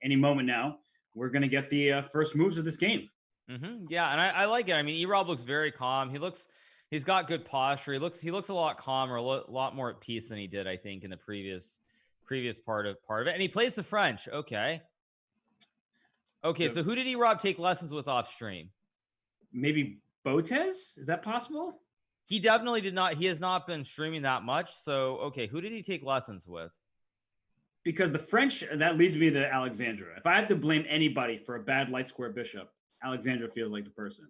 any moment now, we're going to get the first moves of this game. Yeah, and I like it. I mean, Erob looks very calm. He's got good posture. He looks a lot calmer, a lot more at peace than he did, I think, in the previous part of it. And he plays the French. Okay. So who did Erob take lessons with off stream? Maybe Botez? Is that possible? He definitely did not. He has not been streaming that much. So, okay, who did he take lessons with? Because the French, that leads me to Alexandra. If I have to blame anybody for a bad light square bishop, Alexandra feels like the person.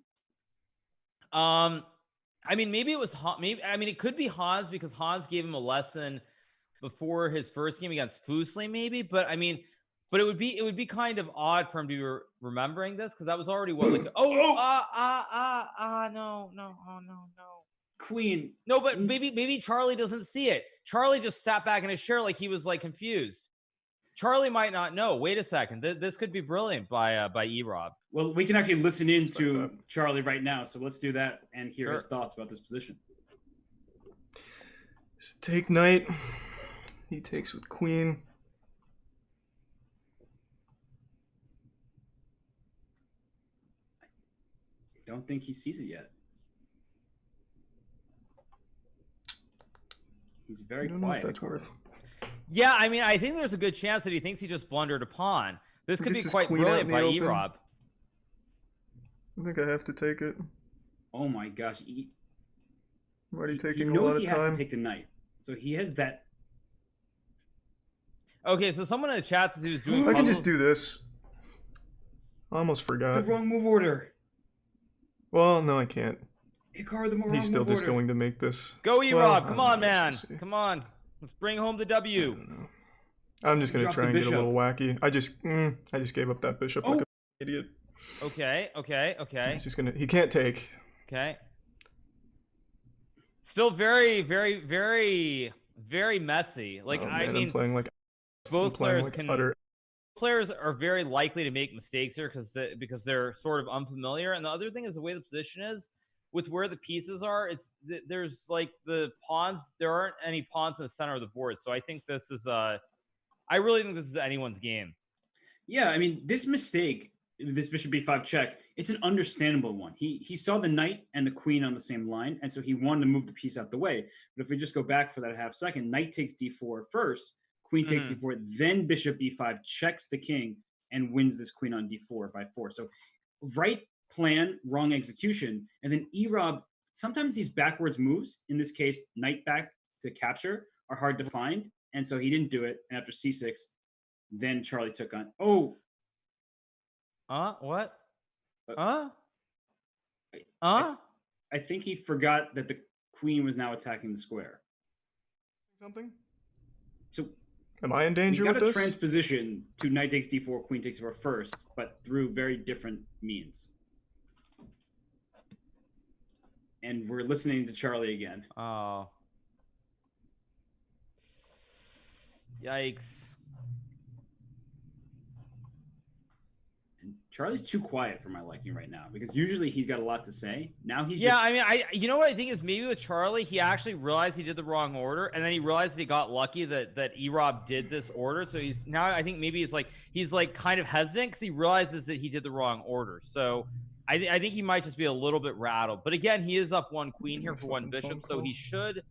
I mean, maybe it was it could be Hans, because Hans gave him a lesson before his first game against Fuseli, maybe. But I mean, it would be kind of odd for him to be remembering this, because that was already what, like, no. Queen. No, but maybe Charlie doesn't see it. Charlie just sat back in his chair like he was like confused. Charlie might not know. Wait a second. This could be brilliant by Erob. Well, we can actually listen in to Charlie right now. So let's do that and hear his thoughts about this position. Take knight. He takes with queen. I don't think he sees it yet. He's very quiet. Know what that's worth. Yeah, I mean, I think there's a good chance that he thinks he just blundered a pawn. This could be quite brilliant by Erob. I think I have to take it. Oh my gosh. I'm already taking a lot of time. He knows he has to take the knight. So he has that. Okay, so someone in the chat says he was doing I can just do this. I almost forgot. The wrong move order. Well, no, I can't. He's still just going to make this. Go, Erob. Come on, man. Come on. Let's bring home the W. I'm just going to try and get a little wacky. I just gave up that bishop like an idiot. Okay. He's just gonna. He can't take. Okay. Still very, very, very, very messy. Like, I mean, I'm playing like both players players are very likely to make mistakes here because they're sort of unfamiliar. And the other thing is the way the position is with where the pieces are. There's like the pawns. There aren't any pawns in the center of the board. So I think this is I really think this is anyone's game. Yeah, I mean, this mistake, this bishop b5 check, it's an understandable one. He saw the knight and the queen on the same line, and so he wanted to move the piece out the way. But if we just go back for that half second, knight takes d4 first, queen takes d4, then bishop e5 checks the king and wins this queen on d4 by 4. So right plan, wrong execution. And then Erob, sometimes these backwards moves, in this case, knight back to capture, are hard to find. And so he didn't do it. And after c6, then Charlie took on. What? I think he forgot that the queen was now attacking the square. Something? So am I in danger with this? We got a transposition to knight takes d4, queen takes d4 first, but through very different means. And we're listening to Charlie again. Oh. Yikes. And Charlie's too quiet for my liking right now, because usually he's got a lot to say. Now he's I mean, you know what I think is maybe with Charlie, he actually realized he did the wrong order, and then he realized that he got lucky that Erob did this order. So he's now, I think maybe he's like kind of hesitant because he realizes that he did the wrong order. So I think he might just be a little bit rattled. But again, he is up one queen here for one bishop, so he should.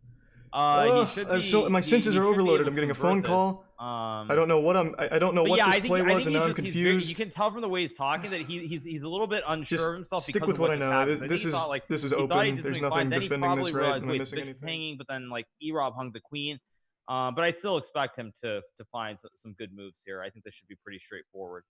My senses are overloaded. I'm getting a phone call. I don't know what I don't know what this play was, and now I'm confused. You can tell from the way he's talking that he's a little bit unsure of himself. Stick with what I know. This is open. There's nothing defending this, right? Am I missing anything? Hanging, but then like Erob hung the queen. But I still expect him to find some good moves here. I think this should be pretty straightforward.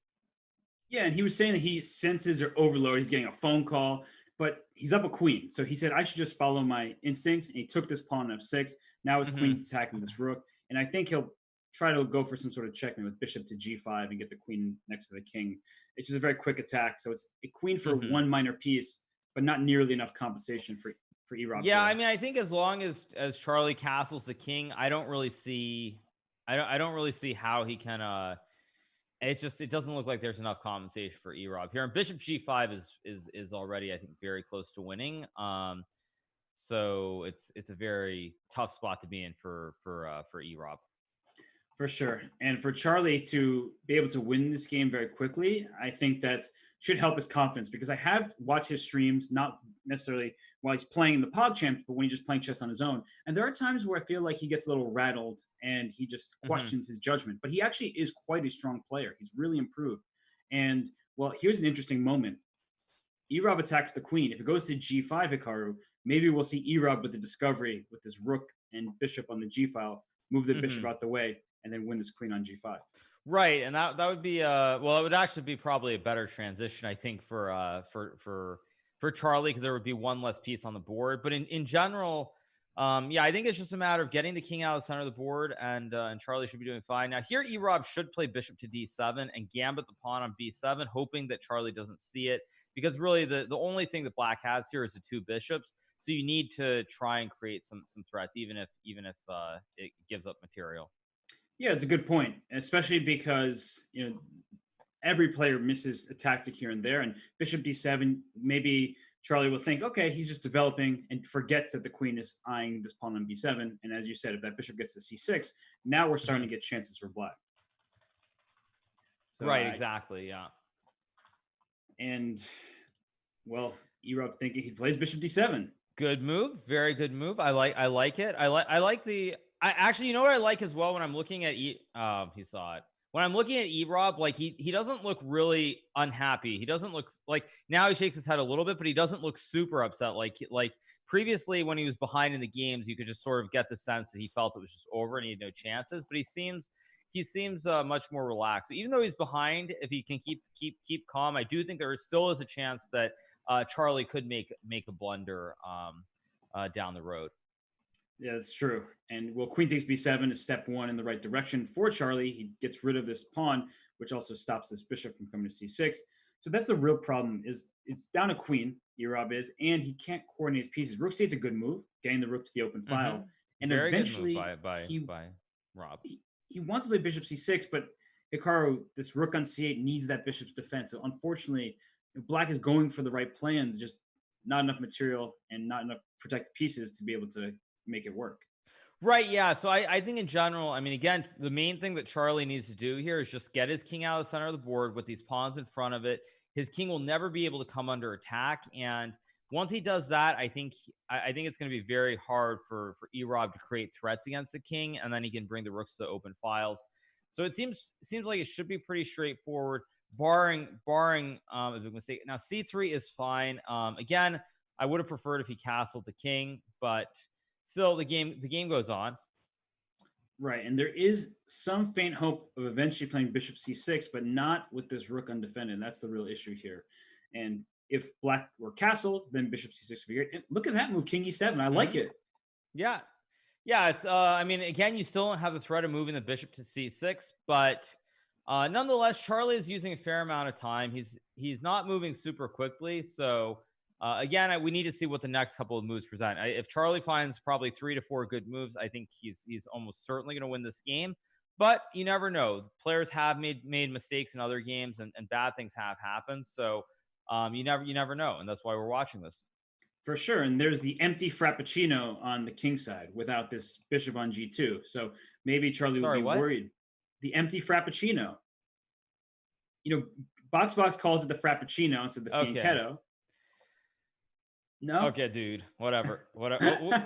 Yeah, and he was saying that he senses are overloaded. He's getting a phone call. But he's up a queen. So he said, I should just follow my instincts. And he took this pawn on f6. Now his queen's attacking this rook. And I think he'll try to go for some sort of checkmate with bishop to g5 and get the queen next to the king. It's just a very quick attack. So it's a queen for one minor piece, but not nearly enough compensation for Erob. Yeah, I mean, I think as long as Charlie castles the king, I don't really see how he can it doesn't look like there's enough compensation for Erob here. And bishop g5 is already, I think, very close to winning. So it's a very tough spot to be in for Erob. For sure. And for Charlie to be able to win this game very quickly, I think that should help his confidence, because I have watched his streams, not necessarily while he's playing in the PogChamps, but when he's just playing chess on his own. And there are times where I feel like he gets a little rattled and he just questions his judgment. But he actually is quite a strong player. He's really improved. And well, here's an interesting moment. Erob attacks the queen. If it goes to g5, Hikaru, maybe we'll see Erob with the discovery with this rook and bishop on the g file, move the bishop out the way, and then win this queen on g5. Right, and that would be well, it would actually be probably a better transition, I think, for Charlie, because there would be one less piece on the board. But in general, yeah, I think it's just a matter of getting the king out of the center of the board, and Charlie should be doing fine. Now here, Erob should play bishop to d7 and gambit the pawn on b7, hoping that Charlie doesn't see it, because really the only thing that Black has here is the two bishops. So you need to try and create some threats, even if it gives up material. Yeah, it's a good point, especially because every player misses a tactic here and there, and bishop d7, maybe Charlie will think, okay, he's just developing, and forgets that the queen is eyeing this pawn on b7. And as you said, if that bishop gets to c6, now we're starting to get chances for Black. So, right, exactly, yeah. And well, Erob thinking he plays bishop d7. Good move, very good move. I like it. I like the. I actually, you know what I like as well when I'm looking at he saw it. When I'm looking at Erob, like he doesn't look really unhappy. He doesn't look like, now he shakes his head a little bit, but he doesn't look super upset. Like previously when he was behind in the games, you could just sort of get the sense that he felt it was just over and he had no chances. But he seems much more relaxed. So even though he's behind, if he can keep calm, I do think there still is a chance that Charlie could make a blunder down the road. Yeah, that's true. And well, queen takes b7 is step one in the right direction for Charlie. He gets rid of this pawn, which also stops this bishop from coming to c6. So that's the real problem, is it's down a queen, Erob is, and he can't coordinate his pieces. Rook c8's a good move, getting the rook to the open file. And very eventually good move by Rob. He wants to play bishop c6, but Hikaru, this rook on c8 needs that bishop's defense. So unfortunately, Black is going for the right plans, just not enough material and not enough protected pieces to be able to make it work. Right, yeah. So I think in general, I mean, again, the main thing that Charlie needs to do here is just get his king out of the center of the board with these pawns in front of it. His king will never be able to come under attack. And once he does that, I think it's going to be very hard for Erob to create threats against the king, and then he can bring the rooks to the open files. So it seems like it should be pretty straightforward, barring a big mistake. Now c3 is fine. Again, I would have preferred if he castled the king, but still, the game goes on. Right, and there is some faint hope of eventually playing bishop c6, but not with this rook undefended. That's the real issue here. And if Black were castled, then bishop c6 would be great. And look at that move, king e7. I like it. Yeah. It's I mean, again, you still don't have the threat of moving the bishop to c6, but nonetheless, Charlie is using a fair amount of time. He's not moving super quickly, so again, we need to see what the next couple of moves present. If Charlie finds probably 3 to 4 good moves, I think he's almost certainly going to win this game. But you never know. Players have made mistakes in other games, and bad things have happened. So you never know, and that's why we're watching this. For sure. And there's the empty Frappuccino on the king side without this bishop on g2. So maybe Charlie would be worried. The empty Frappuccino. Box calls it the Frappuccino instead of the fianchetto. No. Okay, dude. Whatever.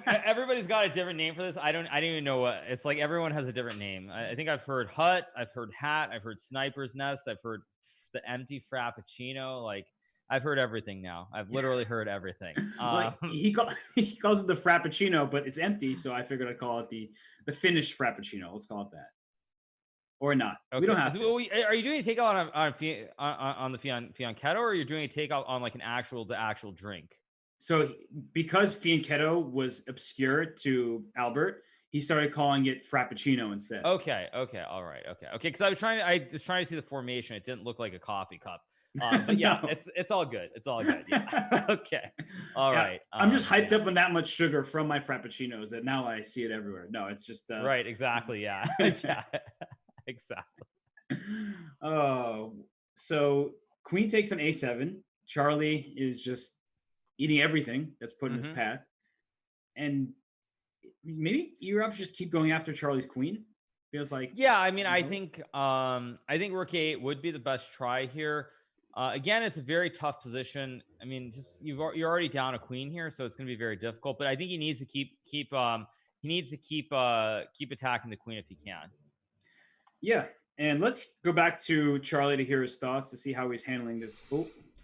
Everybody's got a different name for this. I don't even know what it's like. Everyone has a different name. I think I've heard hut. I've heard hat. I've heard sniper's nest. I've heard the empty Frappuccino. Like, I've heard everything now. I've literally heard everything. He calls it the Frappuccino, but it's empty. So I figured I'd call it the finished Frappuccino. Let's call it that. Or not. Okay. We don't have to. Are you doing a takeout on the fianchetto, or are you doing a takeout on like the actual drink? So because fianchetto was obscure to Albert, he started calling it Frappuccino instead. Okay. All right. Okay. Because I was trying to see the formation. It didn't look like a coffee cup. But yeah, no. It's all good. It's all good. Yeah. Okay. All right. I'm just hyped up on that much sugar from my Frappuccinos that now I see it everywhere. No, it's just right. Exactly. Yeah. Yeah. Exactly. Oh, so queen takes on a7. Charlie is just eating everything that's put in his path, and maybe Erob should just keep going after Charlie's queen. Feels like. Yeah, I mean, I think rook a8 would be the best try here. Again, it's a very tough position. I mean, just you're already down a queen here, so it's going to be very difficult. But I think he needs to keep attacking the queen if he can. Yeah, and let's go back to Charlie to hear his thoughts to see how he's handling this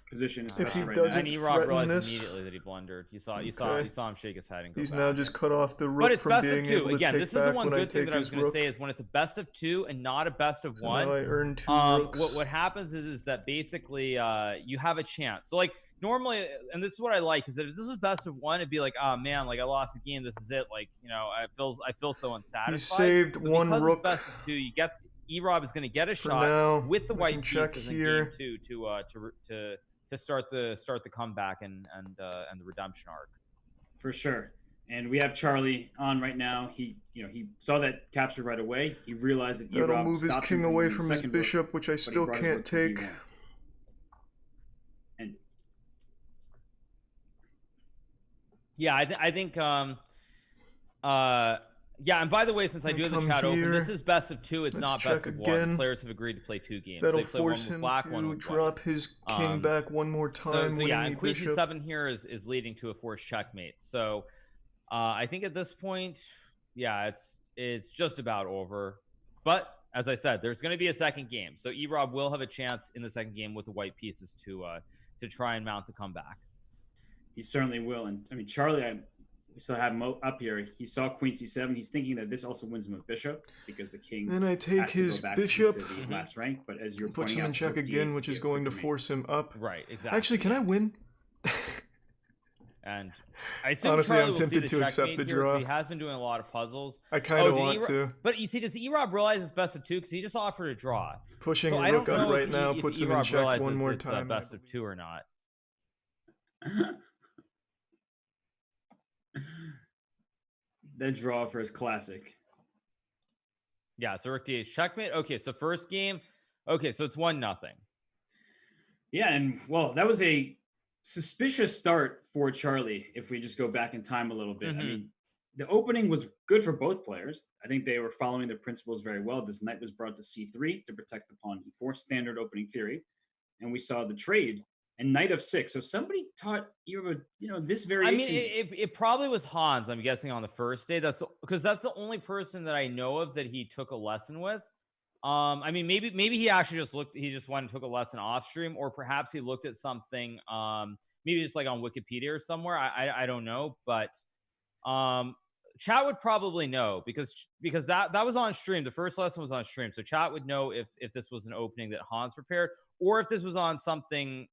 position, especially right now. And E-Rob realized immediately that he blundered. You saw him shake his head and go He's back. now just cut off the rook from being able to take back when I take his rook. Again, this is the one good thing that I was going to say is when it's a best of 2 and not a best of 1. Now I earn 2 rooks. What happens is that basically you have a chance. So like normally, and this is what I like, is that if this was best of 1, it'd be like, oh man, like I lost the game. This is it. Like, you know, I feel so unsatisfied. He saved one rook. Because it's best of 2, you get E-Rob is going to get a shot with the white pieces in game 2 to start the comeback and the redemption arc. For sure. And we have Charlie on right now. He saw that capture right away. He realized that that'll move his king away from his bishop, which I still can't take. And yeah, I think yeah, and by the way, since I do have the chat open, this is best of 2. It's not best of 1. The players have agreed to play 2 games. That'll so they force him to drop his king back one more time. So yeah, and queen c7 here is leading to a forced checkmate. So I think at this point, yeah, it's just about over. But as I said, there's going to be a second game, so E-Rob will have a chance in the second game with the white pieces to try and mount the comeback. He certainly will. And I mean, Charlie, we still have him up here. He saw queen c7. He's thinking that this also wins him a bishop because the king. Then I take his bishop. The last rank, but as you're puts pointing him in out, check again, which is going to force him up. Right. Exactly. Actually, can I win? And I assume honestly, Charlie I'm tempted to accept the draw. He has been doing a lot of puzzles. I kind of want to. But you see, does E-Rob realize it's best of 2? Because he just offered a draw. Pushing a rook up right now puts him in check one more time. Best of 2 or not? The draw for his classic. Yeah, so rook d8 checkmate. Okay, so first game. Okay, so it's 1-0. Yeah, and well, that was a suspicious start for Charlie if we just go back in time a little bit. I mean, the opening was good for both players. I think they were following their principles very well. This knight was brought to c3 to protect the pawn e4, standard opening theory. And we saw the trade and knight of 6. So somebody taught you, this variation. I mean, it probably was Hans, I'm guessing, on the first day. That's because that's the only person that I know of that he took a lesson with. I mean, maybe he actually just went and took a lesson off stream, or perhaps he looked at something, maybe just like on Wikipedia or somewhere. I don't know, but chat would probably know because that was on stream. The first lesson was on stream, so chat would know if this was an opening that Hans prepared, or if this was on something.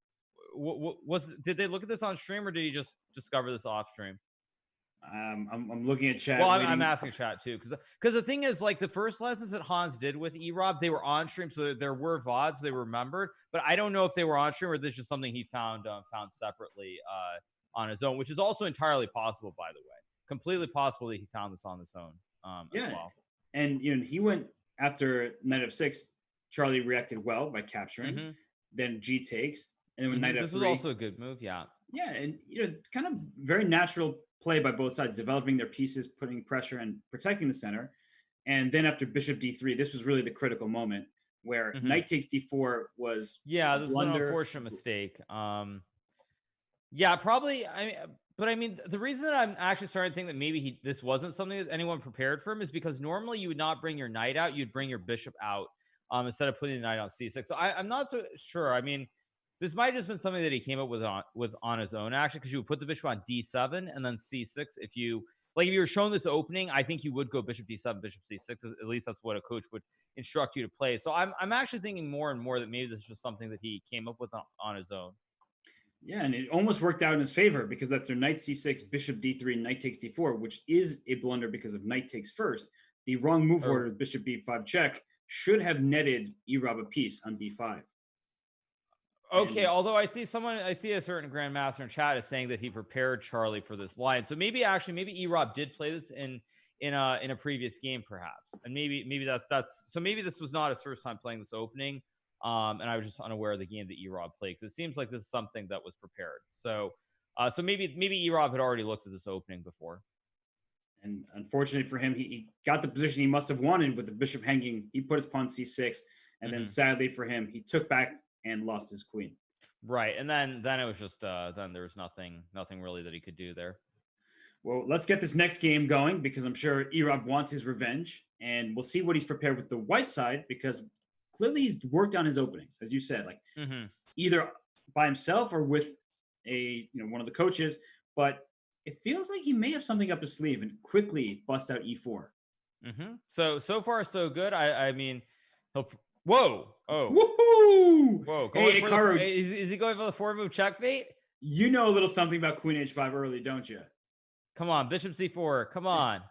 Did they look at this on stream, or did he just discover this off stream? I'm looking at chat. Well, I'm asking chat too, because the thing is, like, the first lessons that Hans did with E-Rob, they were on stream, so there were VODs, they were remembered, but I don't know if they were on stream or this is just something he found separately on his own, which is also entirely possible, by the way. Completely possible that he found this on his own as well. And he went after knight of 6. Charlie reacted well by capturing. Then G takes, and then with knight f3. This was also a good move, yeah. Yeah, and kind of very natural play by both sides, developing their pieces, putting pressure and protecting the center. And then after bishop d3, this was really the critical moment where knight takes d4 was this was an unfortunate mistake. Yeah, probably. I mean, the reason that I'm actually starting to think that maybe this wasn't something that anyone prepared for him is because normally you would not bring your knight out, you'd bring your bishop out instead of putting the knight on c6. So I'm not so sure. I mean, this might have just been something that he came up with on his own, actually, because you would put the bishop on d7 and then c6. If you were shown this opening, I think you would go bishop d7, bishop c6. At least that's what a coach would instruct you to play. So I'm actually thinking more and more that maybe this is just something that he came up with on his own. Yeah, and it almost worked out in his favor because after knight c6, bishop d3, knight takes d4, which is a blunder because of knight takes first, the wrong move order, bishop b5 check, should have netted E-Rob a piece on b5. Okay, although I see a certain grandmaster in chat is saying that he prepared Charlie for this line. So maybe E-Rob did play this in a previous game, perhaps, and maybe that's so maybe this was not his first time playing this opening, and I was just unaware of the game that E-Rob played, because it seems like this is something that was prepared. So maybe E-Rob had already looked at this opening before. And unfortunately for him, he got the position he must have wanted with the bishop hanging. He put his pawn c6, and then sadly for him, he took back and lost his queen. Right, and then it was just then there was nothing really that he could do there. Well, let's get this next game going because I'm sure Erob wants his revenge, and we'll see what he's prepared with the white side because clearly he's worked on his openings, as you said, like either by himself or with one of the coaches. But it feels like he may have something up his sleeve and quickly bust out e4. So far so good. I mean, he'll. Whoa! Oh! Woohoo! Whoa! Hey, Hikaru, is he going for the 4-move checkmate? You know a little something about Queen H5 early, don't you? Come on, Bishop C4. Come on.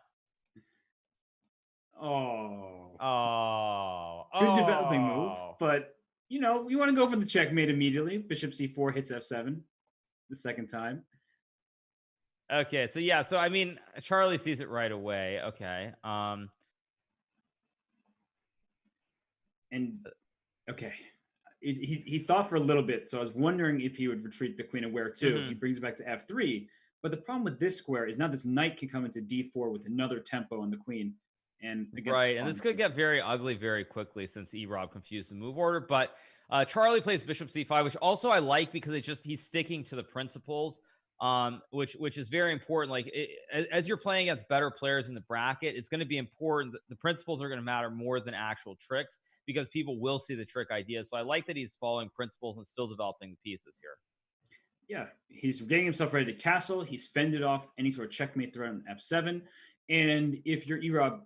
Good developing move, but you want to go for the checkmate immediately. Bishop C4 hits F7 the second time. Okay, so yeah, so I mean, Charlie sees it right away. Okay. And okay, he thought for a little bit, so I was wondering if he would retreat the queen aware too. He brings it back to F3, but the problem with this square is now this knight can come into D4 with another tempo on the queen, and right, and this could get very ugly very quickly since Erob confused the move order. But Charlie plays Bishop C5, which also I like because he's sticking to the principles. Which is very important. Like as you're playing against better players in the bracket, it's going to be important. The principles are going to matter more than actual tricks because people will see the trick ideas. So I like that he's following principles and still developing the pieces here. Yeah, he's getting himself ready to castle. He's fended off any sort of checkmate threat on F7. And if you're Erob,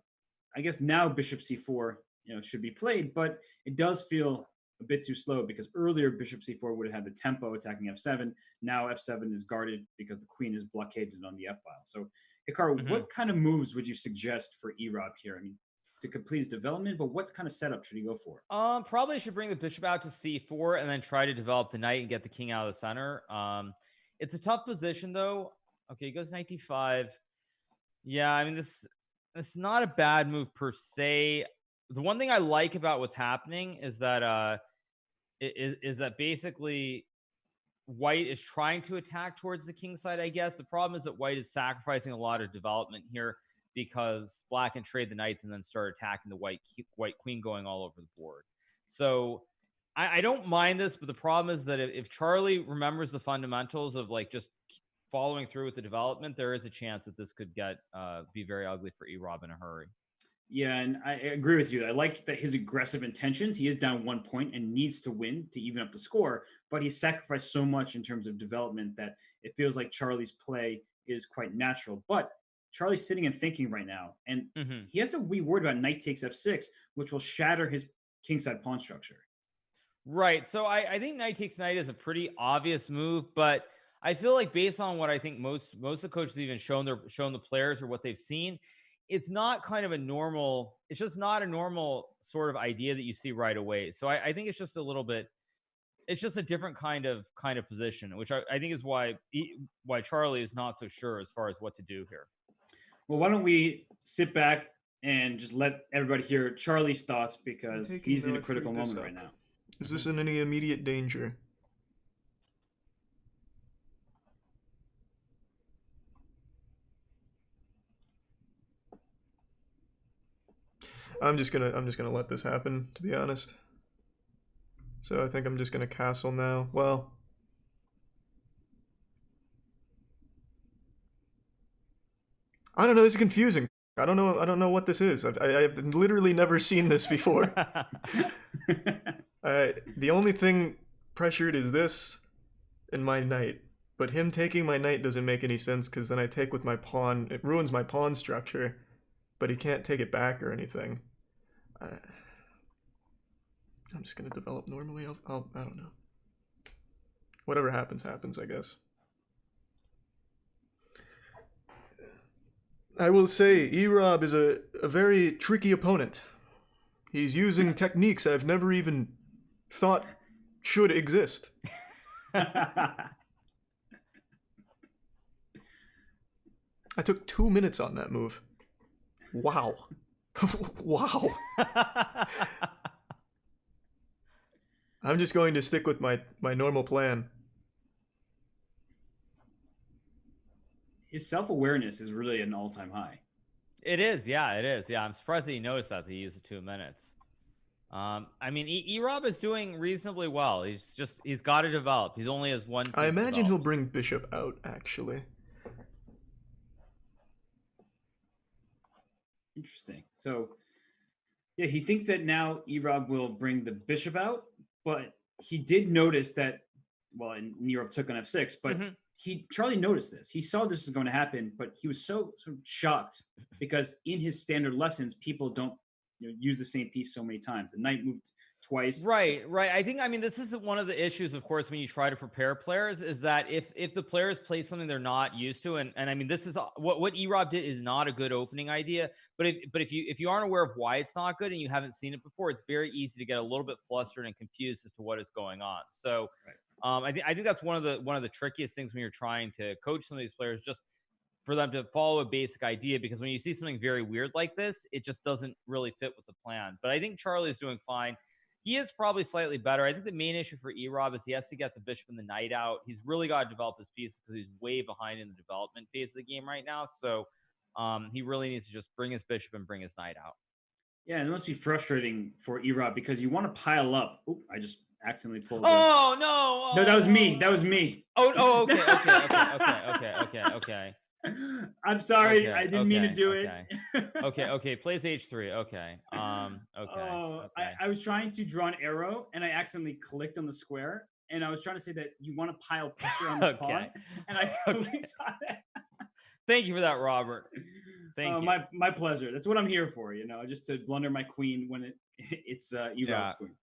I guess now Bishop C4, should be played, but it does feel a bit too slow because earlier Bishop C4 would have had the tempo attacking F7. Now F7 is guarded because the queen is blockaded on the F file. So, Hikaru, what kind of moves would you suggest for Erob here? I mean, to complete his development, but what kind of setup should he go for? Probably should bring the bishop out to C4 and then try to develop the knight and get the king out of the center. It's a tough position though. Okay, he goes knight D5. Yeah, I mean it's not a bad move per se. The one thing I like about what's happening is that is that basically white is trying to attack towards the king side, I guess. The problem is that white is sacrificing a lot of development here because black can trade the knights and then start attacking the white queen going all over the board. So I don't mind this, but the problem is that if Charlie remembers the fundamentals of like just following through with the development, there is a chance that this could be very ugly for Erob in a hurry. Yeah, and I agree with you. I like that his aggressive intentions. He is down 1 point and needs to win to even up the score, but he's sacrificed so much in terms of development that it feels like Charlie's play is quite natural. But Charlie's sitting and thinking right now, and he has to be worried about knight takes F6, which will shatter his kingside pawn structure. Right. So I think knight takes knight is a pretty obvious move, but I feel like based on what I think most of the coaches even shown the players or what they've seen, it's not kind of it's just not a normal sort of idea that you see right away. So I think it's just it's just a different kind of position, which I think is why Charlie is not so sure as far as what to do here. Well, why don't we sit back and just let everybody hear Charlie's thoughts because he's in a critical moment right now. Is this in any immediate danger? I'm just gonna let this happen, to be honest. So I think I'm just gonna castle now. Well, I don't know. This is confusing. I don't know what this is. I've literally never seen this before. The only thing pressured is this and my knight. But him taking my knight doesn't make any sense because then I take with my pawn. It ruins my pawn structure. But he can't take it back or anything. I'm just going to develop normally. I don't know. Whatever happens, happens, I guess. I will say, Erob is a very tricky opponent. He's using techniques I've never even thought should exist. I took 2 minutes on that move. Wow. Wow. I'm just going to stick with my normal plan. His self-awareness is really an all-time high. It is. Yeah, it is. Yeah, I'm surprised that he noticed that he used the 2 minutes. I mean, Rob is doing reasonably well. He's got to develop. He's only has one piece I imagine he'll developed. bring bishop out, actually. Interesting. So, yeah, he thinks that now Erob will bring the bishop out, but he did notice that, well, and Erob took on f6, but Charlie noticed this. He saw this was going to happen, but he was so shocked because in his standard lessons, people don't use the same piece so many times. The knight moved twice. Right. I mean, this is one of the issues, of course, when you try to prepare players, is that if the players play something they're not used to, and I mean, this is what Erob did is not a good opening idea. But if you aren't aware of why it's not good and you haven't seen it before, it's very easy to get a little bit flustered and confused as to what is going on. So, I think that's one of the trickiest things when you're trying to coach some of these players, just for them to follow a basic idea, because when you see something very weird like this, it just doesn't really fit with the plan. But I think Charlie is doing fine. He is probably slightly better. I think the main issue for Erob is he has to get the bishop and the knight out. He's really got to develop his pieces because he's way behind in the development phase of the game right now. So he really needs to just bring his bishop and bring his knight out. Yeah, it must be frustrating for Erob because you want to pile up. Oop, I just accidentally pulled. Oh, no. No, that was me. That was me. Oh, okay. I'm sorry. I didn't mean to do it. Okay. Plays h3. Okay. I was trying to draw an arrow and I accidentally clicked on the square. And I was trying to say that you want to pile pressure on this pawn. And I totally saw that. Thank you for that, Robert. Thank you. My pleasure. That's what I'm here for, just to blunder my queen when it's Erob's queen.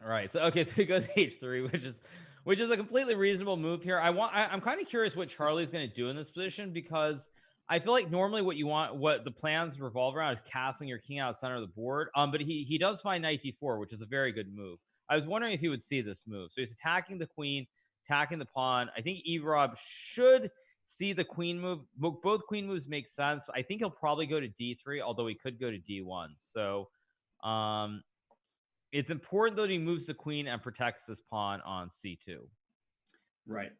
All right. So he goes h3, which is a completely reasonable move here. I'm kind of curious what Charlie's going to do in this position, because I feel like normally what the plans revolve around is castling your king out center of the board. But he does find knight d4, which is a very good move. I was wondering if he would see this move. So he's attacking the queen, attacking the pawn. I think Erob should see the queen move. Both queen moves make sense. I think he'll probably go to d3, although he could go to d1. So it's important that he moves the queen and protects this pawn on c2. Right.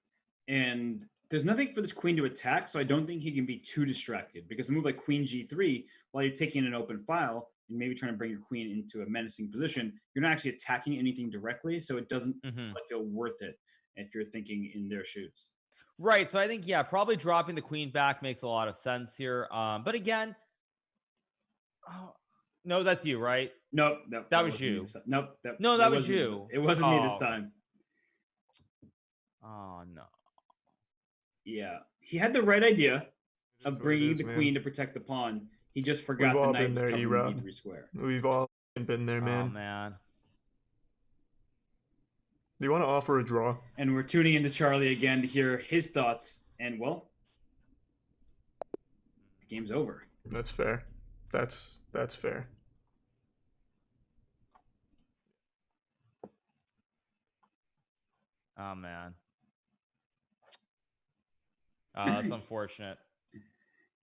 And there's nothing for this queen to attack, so I don't think he can be too distracted, because a move like queen g3, while you're taking an open file and maybe trying to bring your queen into a menacing position, you're not actually attacking anything directly, so it doesn't feel worth it if you're thinking in their shoes. Right. So I think, probably dropping the queen back makes a lot of sense here. But again, no, that's you, right? Nope. That was you. Nope. That was you. It wasn't me this time. Oh, no. Yeah. He had the right idea of bringing the queen to protect the pawn. He just forgot the knight was covering the d3 square. We've all been there, man. Oh, man. Do you want to offer a draw? And we're tuning into Charlie again to hear his thoughts. And, well, the game's over. That's fair. That's fair. Oh, man. That's unfortunate.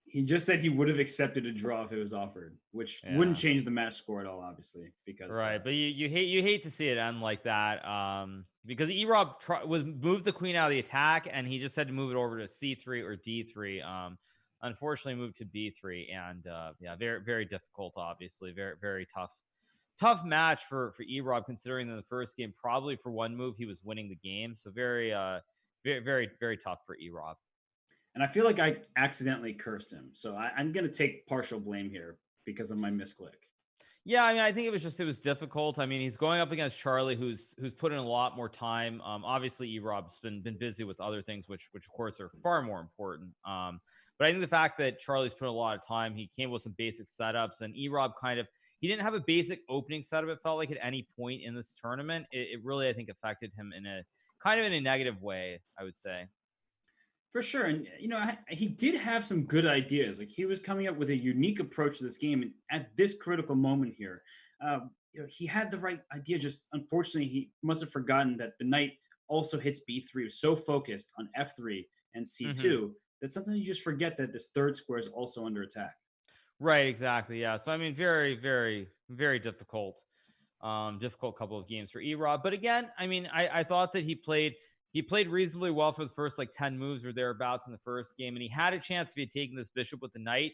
He just said he would have accepted a draw if it was offered, which wouldn't change the match score at all, obviously. Because but you hate to see it end like that, because Erob moved the queen out of the attack, and he just had to move it over to c3 or d3. Unfortunately, moved to b3, and very, very difficult. Obviously, very, very tough match for Erob, considering that the first game, probably for one move, he was winning the game. So very, very, very tough for Erob. And I feel like I accidentally cursed him. So I'm going to take partial blame here because of my misclick. Yeah, I mean, I think it was difficult. I mean, he's going up against Charlie, who's put in a lot more time. Obviously, Erob's been busy with other things, which of course are far more important. But I think the fact that Charlie's put a lot of time, he came with some basic setups, and Erob he didn't have a basic opening setup, it felt like, at any point in this tournament. It really, I think, affected him in a negative way, I would say. For sure. And, he did have some good ideas. Like, he was coming up with a unique approach to this game. And at this critical moment here, he had the right idea. Just unfortunately, he must have forgotten that the knight also hits b3. He was so focused on f3 and c2 that sometimes you just forget that this third square is also under attack. Right, exactly. Yeah. So, I mean, very, very, very difficult couple of games for Erob. But again, I mean, I thought that he played reasonably well for the first 10 moves or thereabouts in the first game. And he had a chance if he had taken this bishop with the knight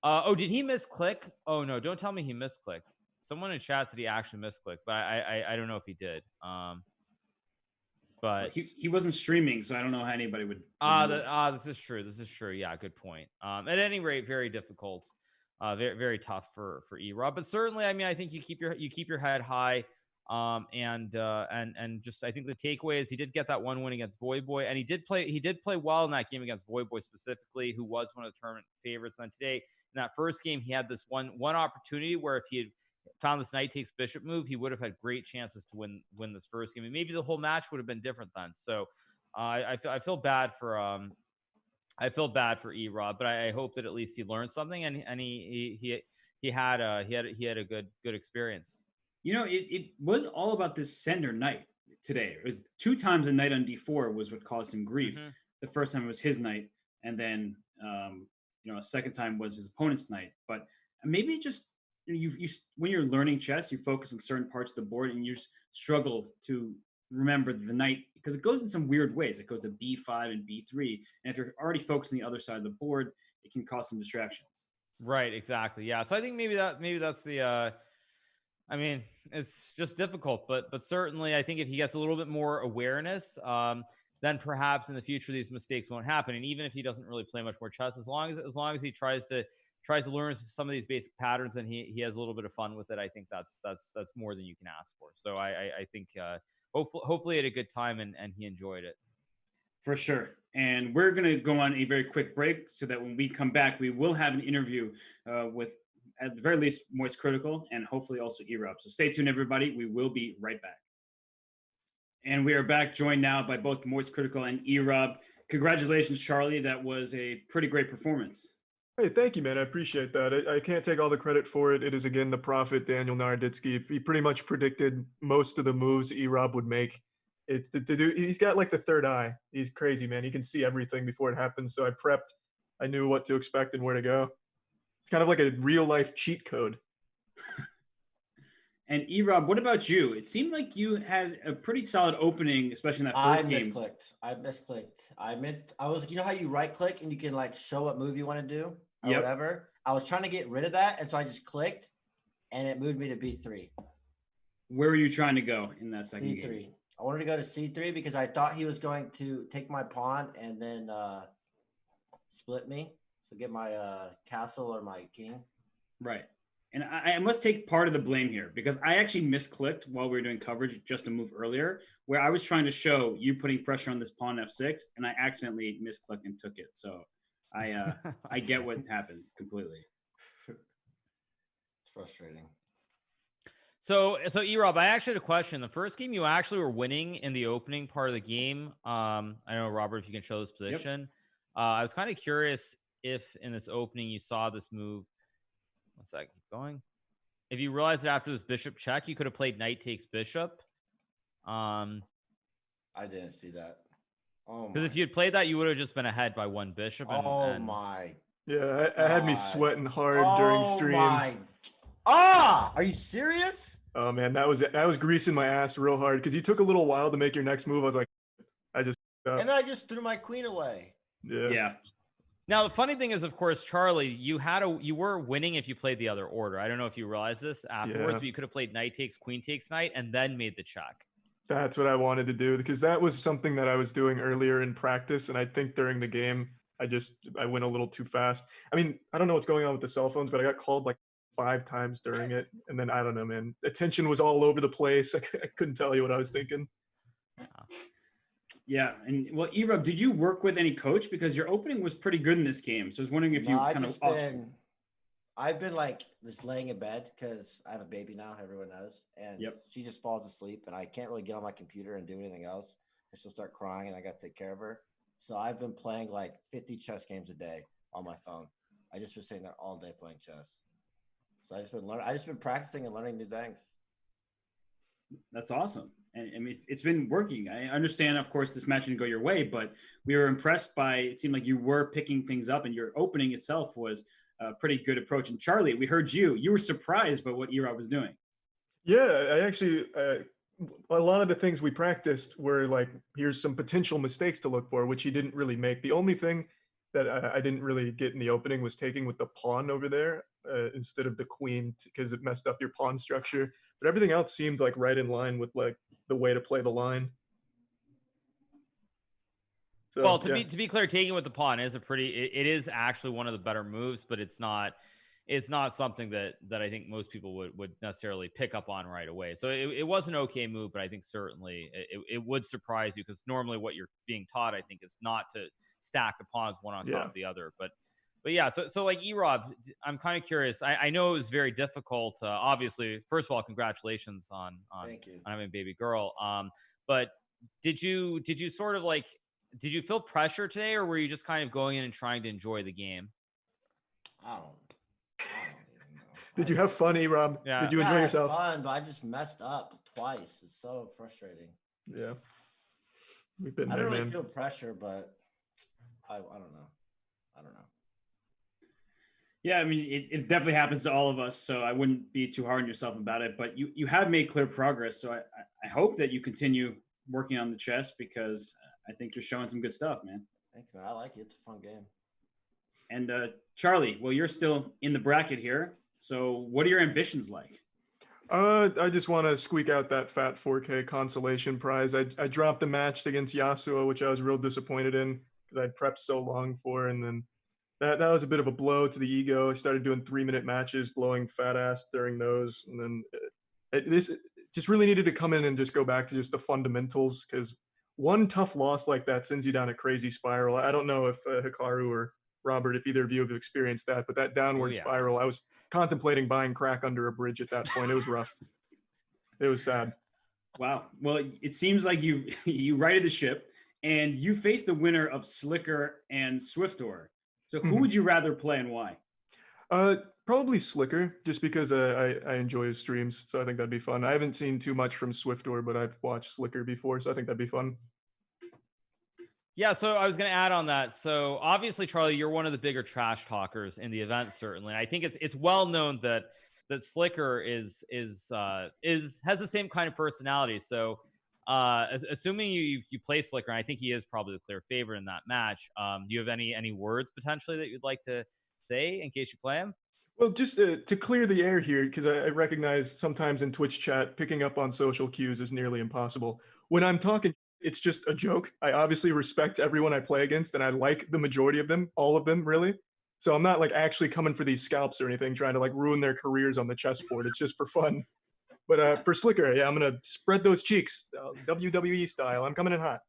Oh, did he misclick? Oh no, don't tell me he misclicked. Someone in chat said he actually misclicked, but I don't know if he did. Well, But he wasn't streaming, so I don't know how anybody would know. this is true. This is true. Yeah, good point. At any rate, very difficult. Very tough for E-Rob, but certainly, I mean, I think you keep your head high. And just I think the takeaway is he did get that one win against Voyboy, and he did play well in that game against Voyboy specifically, who was one of the tournament favorites. And today in that first game, he had this one opportunity where if he had found this knight takes bishop move, he would have had great chances to win this first game, and maybe the whole match would have been different then. So I feel bad for E-Rob, but I hope that at least he learned something, and he had a good experience. You know, it was all about this sender knight today. It was 2 times a knight on d4 was what caused him grief. Mm-hmm. The first time it was his knight, and then a second time was his opponent's knight. But maybe just you when you're learning chess, you focus on certain parts of the board, and you just struggle to remember the knight because it goes in some weird ways. It goes to b5 and b3, and if you're already focusing the other side of the board, it can cause some distractions. Right, exactly. Yeah. So I think maybe that's the I mean, it's just difficult, but certainly I think if he gets a little bit more awareness, then perhaps in the future these mistakes won't happen. And even if he doesn't really play much more chess, as long as he tries to learn some of these basic patterns and he has a little bit of fun with it, I think that's more than you can ask for. So I think hopefully he had a good time and he enjoyed it. For sure. And we're going to go on a very quick break so that when we come back, we will have an interview with, at the very least, Moist Critical and hopefully also E-Rob. So stay tuned, everybody. We will be right back. And we are back, joined now by both Moist Critical and E-Rob. Congratulations, Charlie. That was a pretty great performance. Hey, thank you, man. I appreciate that. I can't take all the credit for it. It is, again, the prophet, Daniel Naroditsky. He pretty much predicted most of the moves E-Rob would make. He's got like the third eye. He's crazy, man. He can see everything before it happens. So I prepped. I knew what to expect and where to go. It's kind of like a real life cheat code. And E-Rob, what about you? It seemed like you had a pretty solid opening, especially in that first game. I misclicked. I was, you know how you right click and you can like show what move you want to do or Yep. whatever? I was trying to get rid of that. And so I just clicked and it moved me to B3. Where were you trying to go in that second C3. game? I wanted to go to C3 because I thought he was going to take my pawn and then split me. So get my castle or my king. Right. And I must take part of the blame here because I actually misclicked while we were doing coverage just a move earlier where I was trying to show you putting pressure on this pawn F6 and I accidentally misclicked and took it. So I get what happened completely. It's frustrating. So E-Rob, I actually had a question. The first game you actually were winning in the opening part of the game. I know, Robert, if you can show this position. Yep. I was kind of curious if in this opening you saw this move. One sec, keep going. If you realized that after this bishop check, you could have played knight takes bishop. I didn't see that. Oh, because if you had played that, you would have just been ahead by one bishop. My. Yeah, I had me sweating hard during stream. Are you serious? Oh man, that was greasing my ass real hard because you took a little while to make your next move. I was like, and then I just threw my queen away. Yeah. Now, the funny thing is, of course, Charlie, you were winning if you played the other order. I don't know if you realized this afterwards, but you could have played knight takes, queen takes knight, and then made the check. That's what I wanted to do because that was something that I was doing earlier in practice, and I think during the game, I went a little too fast. I mean, I don't know what's going on with the cell phones, but I got called like 5 times during it, and then I don't know, man. Attention was all over the place. I couldn't tell you what I was thinking. Yeah, and well, E-Rob, did you work with any coach because your opening was pretty good in this game? So I was wondering if I've been like just laying in bed because I have a baby now. Everyone knows, and she just falls asleep, and I can't really get on my computer and do anything else. And she'll start crying, and I got to take care of her. So I've been playing like 50 chess games a day on my phone. I just been sitting there all day playing chess. So I just been practicing and learning new things. That's awesome. And I mean, it's been working. I understand, of course, this match didn't go your way, but we were impressed by, it seemed like you were picking things up and your opening itself was a pretty good approach. And Charlie, we heard you were surprised by what E-Rob was doing. Yeah, I actually, a lot of the things we practiced were like, here's some potential mistakes to look for, which he didn't really make. The only thing that I didn't really get in the opening was taking with the pawn over there instead of the queen because it messed up your pawn structure. But everything else seemed like right in line with like the way to play the line. So, Well, to yeah. be clear, taking with the pawn is it is actually one of the better moves, but it's not something that I think most people would necessarily pick up on right away. So it was an okay move, but I think certainly it would surprise you because normally what you're being taught, I think, is not to stack the pawns one on top of the other. But yeah, so like E-Rob, I'm kind of curious. I know it was very difficult. Obviously, first of all, congratulations on Thank you. having a baby girl. But did you sort of like, did you feel pressure today, or were you just kind of going in and trying to enjoy the game? I don't even know. Did you have fun, E-Rob? Yeah. Did you enjoy yourself? Fun, but I just messed up twice. It's so frustrating. Yeah. We've been I there, don't really man. feel pressure, but I don't know. I don't know. Yeah, I mean, it definitely happens to all of us, so I wouldn't be too hard on yourself about it. But you have made clear progress, so I hope that you continue working on the chess because I think you're showing some good stuff, man. Thank you, man. I like it. It's a fun game. And Charlie, well, you're still in the bracket here, so what are your ambitions like? I just want to squeak out that fat 4K consolation prize. I dropped the match against Yasuo, which I was real disappointed in because I'd prepped so long for, and then that was a bit of a blow to the ego. I started doing 3-minute matches, blowing fat ass during those, and then this just really needed to come in and just go back to just the fundamentals because one tough loss like that sends you down a crazy spiral. I don't know if Hikaru or Robert, if either of you have experienced that, but that downward spiral, I was contemplating buying crack under a bridge at that point. It was rough. It was sad. Wow. Well, it seems like you righted the ship and you faced the winner of Slicker and Swiftor. So who would you rather play and why? Probably Slicker, just because I enjoy his streams. So I think that'd be fun. I haven't seen too much from Swiftor, but I've watched Slicker before, so I think that'd be fun. Yeah, so I was going to add on that. So obviously, Charlie, you're one of the bigger trash talkers in the event, certainly. And I think it's well known that Slicker has the same kind of personality. So assuming you play Slicker, and I think he is probably the clear favorite in that match. Do you have any words potentially that you'd like to say in case you play him? Well, just to clear the air here, because I recognize sometimes in Twitch chat, picking up on social cues is nearly impossible. When I'm talking, it's just a joke. I obviously respect everyone I play against, and I like the majority of them, all of them, really. So I'm not like actually coming for these scalps or anything, trying to like ruin their careers on the chessboard. It's just for fun. But for Slicker, yeah, I'm gonna spread those cheeks, WWE style. I'm coming in hot.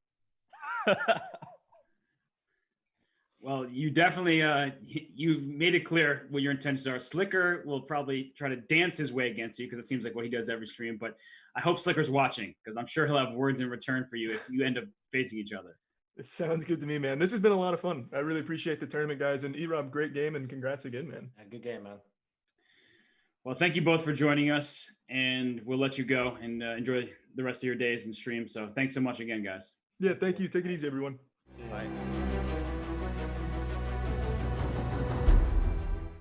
Well, you definitely you've made it clear what your intentions are. Slicker will probably try to dance his way against you because it seems like what he does every stream. But I hope Slicker's watching because I'm sure he'll have words in return for you if you end up facing each other. It sounds good to me, man. This has been a lot of fun. I really appreciate the tournament, guys. And E-Rob, great game, and congrats again, man. Yeah, good game, man. Well, thank you both for joining us, and we'll let you go and enjoy the rest of your days and stream. So thanks so much again, guys. Yeah, thank you. Take it easy, everyone.